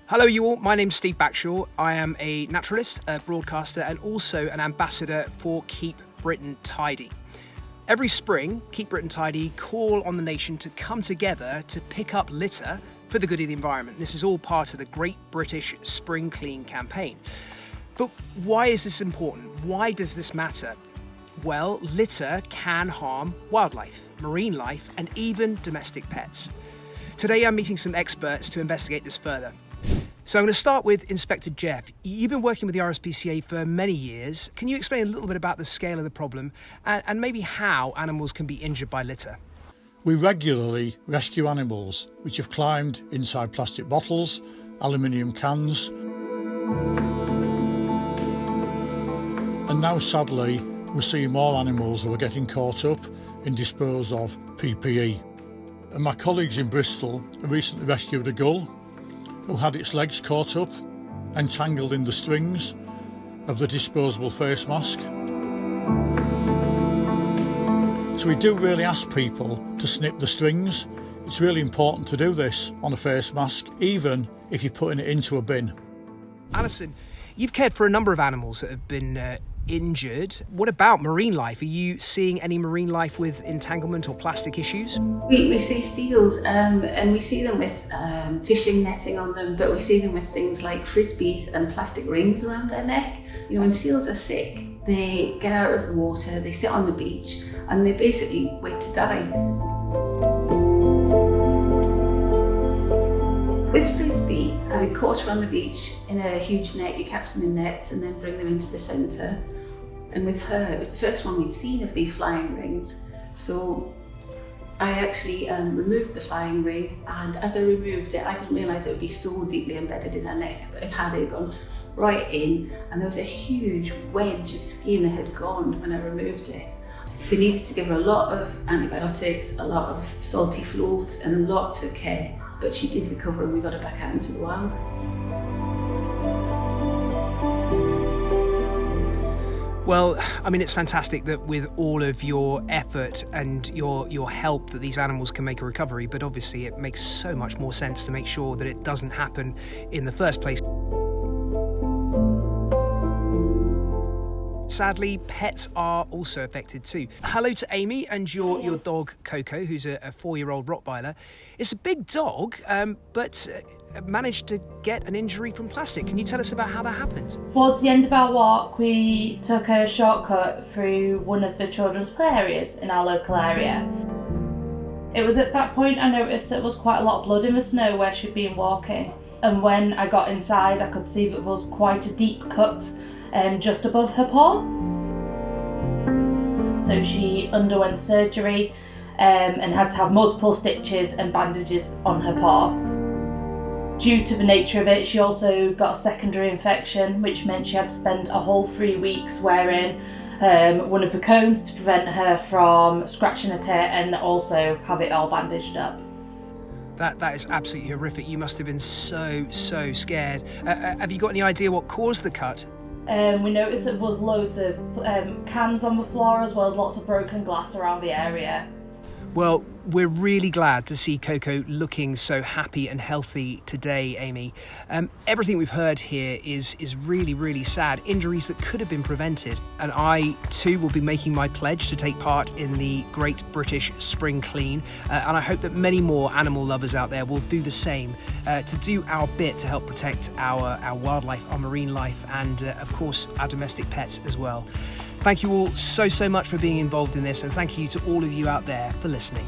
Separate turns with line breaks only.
Hello you all, my name's Steve Backshall. I am a naturalist, a broadcaster and also an ambassador for Keep Britain Tidy. Every spring, Keep Britain Tidy call on the nation to come together to pick up litter for the good of the environment. This is all part of the Great British Spring Clean campaign. But why is this important? Why does this matter? Well, litter can harm wildlife, marine life and even domestic pets. Today I'm meeting some experts to investigate this further. So I'm going to start with Inspector Jeff. You've been working with the RSPCA for many years. Can you explain a little bit about the scale of the problem and maybe how animals can be injured by litter?
We regularly rescue animals which have climbed inside plastic bottles, aluminium cans, and now sadly we're seeing more animals who are getting caught up in disposed of PPE. And my colleagues in Bristol have recently rescued a gull who had its legs caught up, entangled in the strings of the disposable face mask. So we do really ask people to snip the strings. It's really important to do this on a face mask, even if you're putting it into a bin.
Alison, you've cared for a number of animals that have been injured. What about marine life? Are you seeing any marine life with entanglement or plastic issues?
We see seals and we see them with fishing netting on them, but we see them with things like frisbees and plastic rings around their neck. You know, when seals are sick, they get out of the water, they sit on the beach and they basically wait to die. With frisbee, we caught on the beach in a huge net. You catch them in nets and then bring them into the centre. And with her, it was the first one we'd seen of these flying rings. So I actually removed the flying ring, and as I removed it, I didn't realise it would be so deeply embedded in her neck, but it had gone right in, and there was a huge wedge of skin that had gone when I removed it. We needed to give her a lot of antibiotics, a lot of salty floats, and lots of care, but she did recover and we got her back out into the wild.
Well, I mean, it's fantastic that with all of your effort and your help that these animals can make a recovery, but obviously it makes so much more sense to make sure that it doesn't happen in the first place. Sadly, pets are also affected too. Hello to Amy and your dog Coco, who's a 4-year-old Rottweiler. It's a big dog, but managed to get an injury from plastic. Can you tell us about how that happened?
Towards the end of our walk, we took a shortcut through one of the children's play areas in our local area. It was at that point I noticed there was quite a lot of blood in the snow where she'd been walking. And when I got inside, I could see that there was quite a deep cut just above her paw. So she underwent surgery and had to have multiple stitches and bandages on her paw. Due to the nature of it, she also got a secondary infection, which meant she had to spend a whole 3 weeks wearing one of the cones to prevent her from scratching her tear and also have it all bandaged up.
That is absolutely horrific. You must have been so scared. Have you got any idea what caused the cut?
We noticed that there was loads of cans on the floor as well as lots of broken glass around the area.
Well, we're really glad to see Coco looking so happy and healthy today, Amy. Everything we've heard here is really sad. Injuries that could have been prevented. And I, too, will be making my pledge to take part in the Great British Spring Clean. And I hope that many more animal lovers out there will do the same to do our bit to help protect our wildlife, our marine life, and, of course, our domestic pets as well. Thank you all so much for being involved in this, and thank you to all of you out there for listening.